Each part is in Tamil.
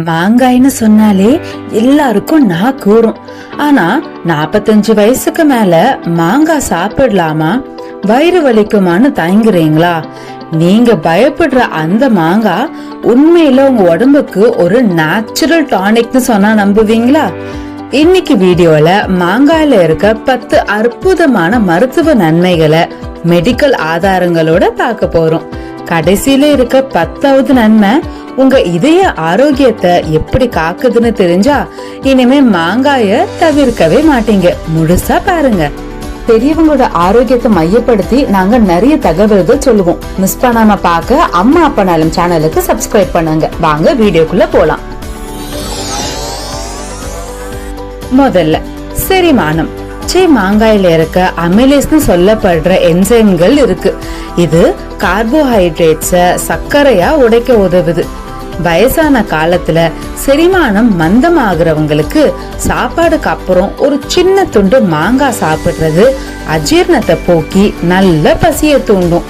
மாங்காய்னு சொன்னாலே எல்லாருக்கும் நான் கூறும். ஆனா 45 வயசுக்கு மேல மாங்காய் சாப்பிடலாமா, வயிறு வலிக்குமான்னு தயங்குறீங்களா? நீங்க பயப்படுற அந்த மாங்காய் உண்மையில உங்க உடம்புக்கு ஒரு நேச்சுரல் டானிக்னு சொன்னா நம்புவீங்களா? இன்னைக்கு வீடியோல மாங்காயில இருக்க 10 அற்புதமான மருத்துவ நன்மைகளை மெடிக்கல் ஆதாரங்களோட பார்க்க போறோம். கடைசியில இருக்க 10வது நன்மை உங்க இதய ஆரோக்கியத்தை எப்படி காக்குதுன்னு தெரிஞ்சா இனிமே மாங்காய தவிர்க்கவே மாட்டீங்க. முழுசா பாருங்க. பெரியவங்களோட ஆரோக்கியத்தை மையப்படுத்தி நாங்க நிறைய தகவல்கள் சொல்லுவோம். மிஸ் பண்ணாம பார்க்க அம்மா அப்பா நலம் சேனலுக்கு சப்ஸ்கிரைப் பண்ணுங்க. வாங்க வீடியோக்குள்ள போலாம். முதல்ல செரிமானம். மாங்காயில இருக்க அமிலேஸ்னு சொல்லப்படுற என்சைம்கள் இருக்கு. இது கார்போஹைட்ரேட்ஸ சர்க்கரையா உடைக்க உதவுது. வயசான காலத்துல செரிமானம் மந்தமாகறவங்களுக்கு சாப்பாடுக்கு அப்புறம் ஒரு சின்ன துண்டு மாங்காய் சாப்பிடுறது அஜீரணத்தை போக்கி நல்ல பசிய தூண்டும்.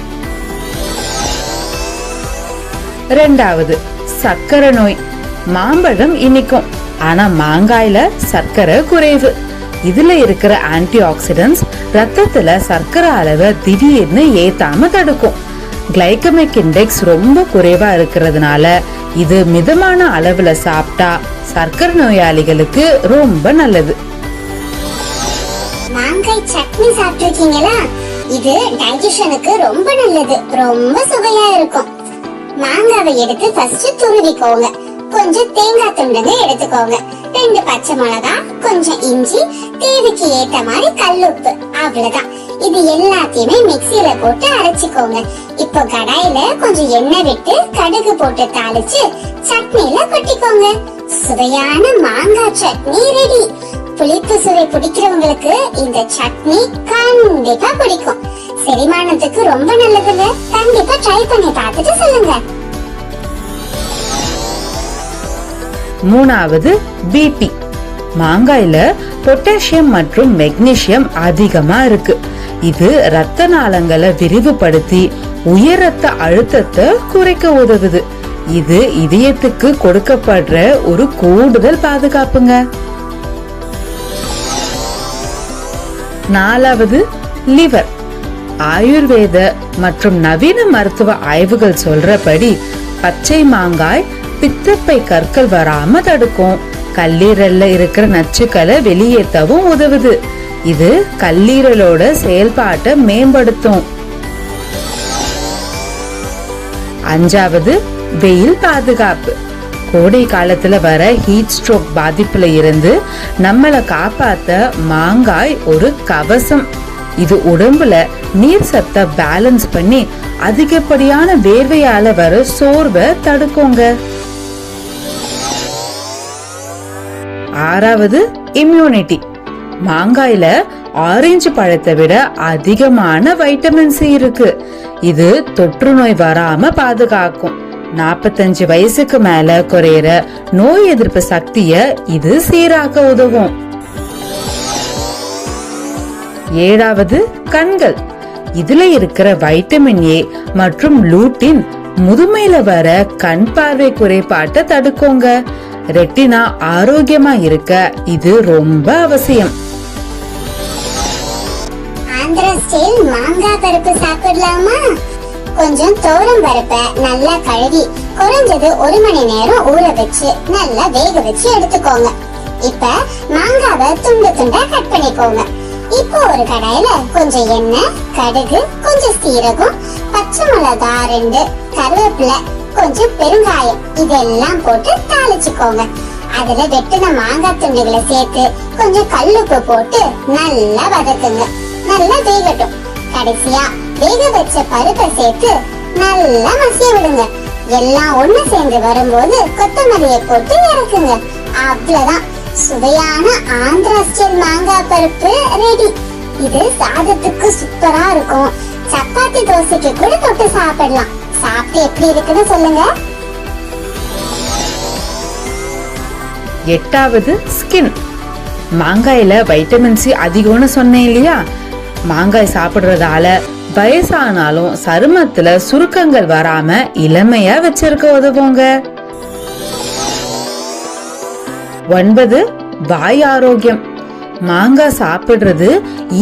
ரெண்டாவது, சர்க்கரை நோய். மாம்பழம் இனிக்கும், ஆனா மாங்காயில சர்க்கரை குறைவு. இதுல இருக்கிற ஆன்டி ஆக்சிடென்ட்ஸ் ரத்தத்துல சர்க்கரை அளவை திடீர்னு ஏத்தாம தடுக்கும். கிளைகமிக் இண்டெக்ஸ் ரொம்ப குறைவா இருக்கிறதுனால இது மிதமான அளவுல சாப்பிட்டா சர்க்கரை நோயாளிகளுக்கு ரொம்ப நல்லது. மாங்காய் சட்னி சாப்பிட்டிருக்கீங்களா? இது டைஜஷனுக்கு ரொம்ப நல்லது, ரொம்ப சுவையா இருக்கும். மாங்காவை எடுத்து ஃபர்ஸ்ட் துருவிக்கோங்க. கொஞ்சம் தேங்காய் துண்டுங்க எடுத்துக்கோங்க. 2 பச்சை மிளகா, கொஞ்சம் இஞ்சி, தேவைக்கு ஏத்த மாதிரி கல்லுப்பு, அவ்வளவுதான். இது எல்லாத்தையுமே மிக்ஸில போட்டு அரைச்சிக்கோங்க. இப்போ கடாயில கொஞ்சம் எண்ணெய் விட்டு கடுகு போட்டு தாளிச்சு சட்னில கொட்டிக்கோங்க. சுவையான மாங்காய் சட்னி ரெடி. புளிப்பு சுவை பிடிக்கிறவங்களுக்கு இந்த சட்னி கண்டிப்பா பிடிக்கும். செரிமானத்துக்கு ரொம்ப நல்லதுங்க. கண்டிப்பா ட்ரை பண்ணி பார்த்துட்டு சொல்லுங்க. மூணாவது, பிபி. மாங்காயில பொட்டாசியம் மற்றும் மெக்னீசியம் அதிகமா இருக்கு. இது ரத்த நாளங்களை விரிவுபடுத்தி உயர் ரத்த அழுத்தத்தை குறைக்க உதவுது. இது இதயத்துக்கு கொடுக்கப்படுற ஒரு கூடுதல் பாதுகாப்புங்க. நாலாவது, லிவர். ஆயுர்வேத மற்றும் நவீன மருத்துவ ஆய்வுகள் சொல்றபடி பச்சை மாங்காய் பித்தப்பை கற்கள் வராம தடுக்கும். கல்லீரல்ல இருக்கிற நச்சுக்களை வெளியேற்றவும் உதவுது. இது கல்லீரலோட செயல்பாட்டை மேம்படுத்தும். அஞ்சாவது, வெயில் பாதுகாப்பு. கோடை காலத்துல வர ஹீட் ஸ்ட்ரோக் பாதிப்புல இருந்து நம்மளை காப்பாத்த மாங்காய் ஒரு கவசம். இது உடம்புல நீர் சத்தை பேலன்ஸ் பண்ணி அதிகப்படியான வேர்வையால வர சோர்வை தடுக்குங்க. ஆறாவது, இம்யூனிட்டி. மாங்காயில ஆரஞ்சு பழத்தை விட அதிகமான வைட்டமின் சி இருக்கு. இது தொற்று நோய் வராம பாதுகாக்கும். 45 வயசுக்கு மேல குறையிற நோய் எதிர்ப்பு சக்திய இது சீராக்க உதவும். ஏழாவது, கண்கள். இதுல இருக்கிற வைட்டமின் ஏ மற்றும் லூட்டின் முதுமையில வர கண் பார்வை குறைபாட்டை தடுக்குங்க. ரெட்டினா ஆரோக்கியமா இருக்க இது ரொம்ப அவசியம். ஆந்திரா ஸ்டைல் மாங்காய் பருப்பு சாப்பிடலாமா? கொஞ்சம் தோரம் பருப்பை நல்லா கழுவி குறைஞ்சது 1 மணி நேரம் ஊற வச்சு நல்லா வேக வச்சு எடுத்துக்கோங்க. இப்ப மாங்காவை துண்டு துண்டா கட் பண்ணிக்கோங்க. இப்போ ஒரு கடாயில கொஞ்சம் எண்ணெய், கடுகு, கொஞ்சம் சீரகம், பச்சை மிளகா 2, கருவேப்பிலை, கொஞ்சம் பெருங்காயம் இதெல்லாம் போட்டு தாளிச்சுக்கோங்க. அதுல வெட்டின மாங்காய் துண்டுகளை சேர்த்து கொஞ்சம் கல்லுப்பு போட்டு நல்லா வதக்குங்க. நல்லா வேகட்டும். கடைசியா வேக வச்ச பருப்பை சேர்த்து நல்லா மசிய விடுங்க. எல்லாம் ஒண்ணு சேர்ந்து வரும்போது கொத்தமல்லியை போட்டு இறக்குங்க. அவ்வளவுதான், சுவையான ஆந்திரா ஸ்டைல் மாங்காய் பருப்பு ரெடி. இது சாதத்துக்கு சூப்பரா இருக்கும். சப்பாத்தி தோசைக்கு கூட தொட்டு சாப்பிடலாம். சாப்பிட்டு எப்படி இருக்குன்னு சொல்லுங்க. எட்டாவது, ஸ்கின். மாங்காயில வைட்டமின் சி அதிகம்னு சொன்னேன் இல்லையா? மாங்காய் சாப்பிடுறதால வயசானாலும் சருமத்துல சுருக்கங்கள் வராம இளமையா வச்சிருக்க உதவுங்க. 9 வாய் ஆரோக்கியம். மாங்காய் சாப்பிடுறது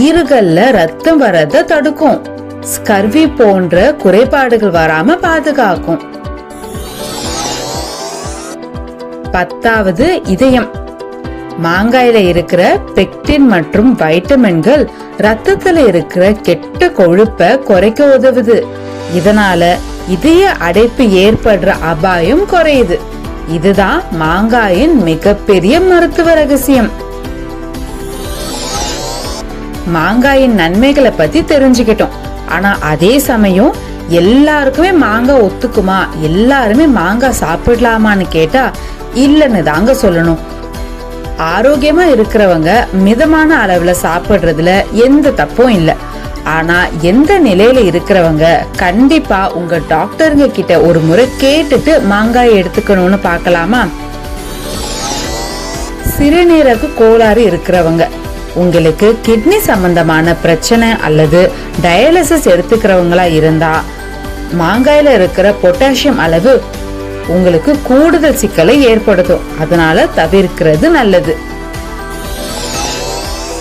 ஈறுகள்ல ரத்தம் வரத தடுக்கும். ஸ்கர்வி போன்ற குறைபாடுகள் வராம பாதுகாக்கும். 10வது இதயம். மாங்காயில இருக்கிற பெக்டின் மற்றும் வைட்டமின்கள் ரத்தத்துல இருக்கிற கெட்ட கொழுப்பை குறைக்க உதவுது. இதனால இதய அடைப்பு ஏற்படுற அபாயம் குறையுது. இதுதான் மாங்காயின் மிகப்பெரிய மருத்துவ ரகசியம். மாங்காயின் நன்மைகளை பத்தி தெரிஞ்சுக்கிட்டோம். ஆனா அதே சமயம் எல்லாருக்குமே மாங்காய் ஒத்துக்குமா, எல்லாருமே மாங்காய் சாப்பிடலாமான்னு கேட்டா இல்லன்னு தாங்க சொல்லணும். ஆரோக்கியமா இருக்கிறவங்க மிதமான அளவுல சாப்பிடுறதுல எந்த தப்பும் இல்ல. ஆனா எந்த நிலையில இருக்கிறவங்க கண்டிப்பா உங்க டாக்டருங்க கிட்ட ஒரு முறை கேட்டுட்டு மாங்காய் எடுத்துக்கணும்னு பார்க்கலாமா? சிறுநீரக கோளாறு இருக்கிறவங்க, உங்களுக்கு கிட்னி சம்பந்தமான பிரச்சனை அல்லது டயாலிசிஸ் எடுத்துக்கிறவங்களா இருந்தா மாங்காயில இருக்கிற பொட்டாசியம் அளவு உங்களுக்கு கூடுதல் சிக்கலை ஏற்படுத்தும். அதனால தவிர்க்கிறது நல்லது.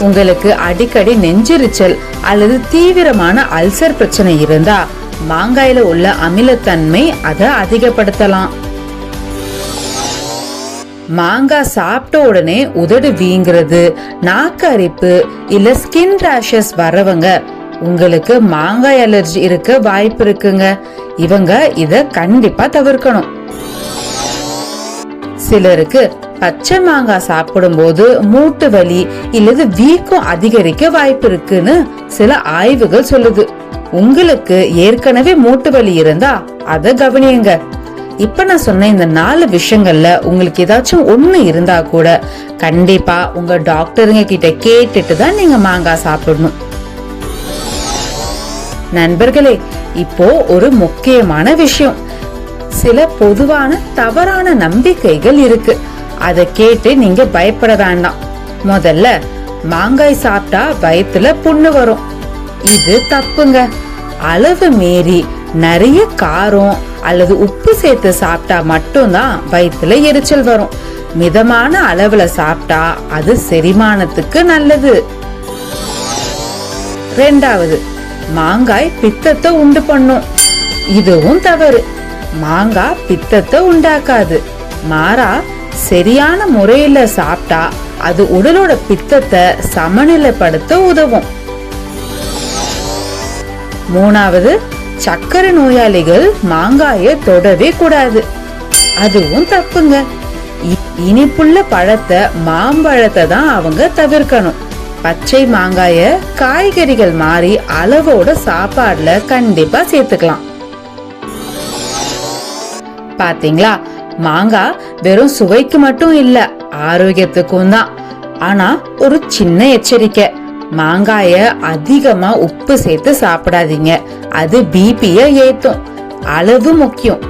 உங்களுக்கு அடிக்கடி நெஞ்செரிச்சல் அல்லது தீவிரமான அல்சர் பிரச்சனை இருந்தா மாங்காயில உள்ள அமிலத்தன்மை அதை அதிகப்படுத்தலாம். மாங்காய் சாப்பிட்ட உடனே உதடு வீங்கிறது, நாக்கு அரிப்பு இல்ல ஸ்கின் ரேஷஸ் வரவங்க உங்களுக்கு மாங்காய் அலர்ஜி இருக்க வாய்ப்பு இருக்குங்க. இவங்க இத கண்டிப்பா தவிர்க்கணும். சிலருக்கு பச்சை மாங்காய் சாப்பிடும் போது மூட்டு வலி இல்லது வீக்கம் அதிகரிக்க வாய்ப்பு இருக்குன்னு சில ஆய்வுகள் சொல்லுது. உங்களுக்கு ஏற்கனவே மூட்டு வலி இருந்தா அத கவனியுங்க. இப்ப நான் சொன்ன இந்த 4 விஷயங்கள்ல உங்களுக்கு ஏதாச்சும் ஒண்ணு இருந்தா கூட கண்டிப்பா உங்க டாக்டருங்க கிட்ட கேட்டுட்டு தான் நீங்க மாங்காய் சாப்பிடணும். நண்பர்களே, இப்போ ஒரு முக்கியமான விஷயம். சில பொதுவான தவறான நம்பிக்கைகள் இருக்கு. அத கேட்டு நீங்க பயப்பட வேண்டாம். முதல்ல, மாங்காய் சாப்பிட்டா வயித்துல புண்ணு வரும். இது தப்புங்க. அளவு மீறி நிறைய காரம் அல்லது உப்பு சேர்த்து சாப்பிட்டா மட்டும்தான் வயித்துல எரிச்சல் வரும். மிதமான அளவுல சாப்பிட்டா அது செரிமானத்துக்கு நல்லது. 2வது, மாங்காய் பித்தத்தை உண்டு பண்ணும். இதுவும் தவறு. மாங்காய் பித்தத்தை உண்டாக்காது. மாறா சரியான முறையில சாப்பிட்டா அது உடலோட பித்தத்தை சமநிலைப்படுத்த உதவும். 3வது, சர்க்கரை நோயாளிகள் மாங்காய தொடவே கூடாது. அதுவும் தப்புங்க. இனிப்புள்ள பழத்தை, மாம்பழத்தை தான் அவங்க தவிர்க்கணும். பச்சை மாங்காய காய்கறிகள் மாறி அளவோட சாப்பாடுல கண்டிப்பா சேர்த்துக்கலாம். பாத்தீங்களா, மாங்காய் வெறும் சுவைக்கு மட்டும் இல்ல, ஆரோக்கியத்துக்கும் தான். ஆனா ஒரு சின்ன எச்சரிக்கை, மாங்காய அதிகமா உப்பு சேர்த்து சாப்பிடாதீங்க. அது பிபிய ஏத்தும். அளவு முக்கியம்.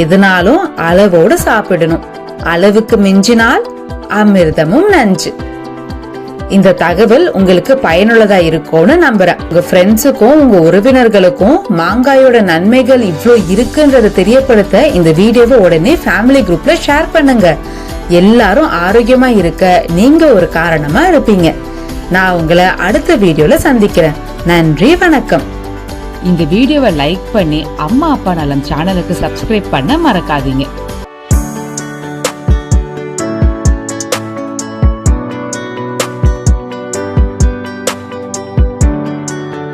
எதுனாலும் அளவோட சாப்பிடணும். அளவுக்கு மிஞ்சினால் அமிர்தமும் நஞ்சு. இந்த தகவல் உங்களுக்கு பயனுள்ளதா இருக்கும்னு நம்புறேன். உங்க ஃப்ரெண்ட்ஸுக்கும் உங்க உறவினர்களுக்கும் மாங்காயோட நன்மைகள் இவ்ளோ இருக்குன்றத தெரியப்படுத்த இந்த வீடியோவை உடனே ஃபேமிலி குரூப்ல ஷேர் பண்ணுங்க. எல்லாரும் ஆரோக்கியமா இருக்க நீங்க ஒரு காரணமா இருப்பீங்க. நான் உங்களை அடுத்த வீடியோல சந்திக்கிறேன். நன்றி, வணக்கம். இந்த வீடியோவை லைக் பண்ணி அம்மா அப்பா நலம் சேனலுக்கு சப்ஸ்கிரைப் பண்ண மறக்காதீங்க.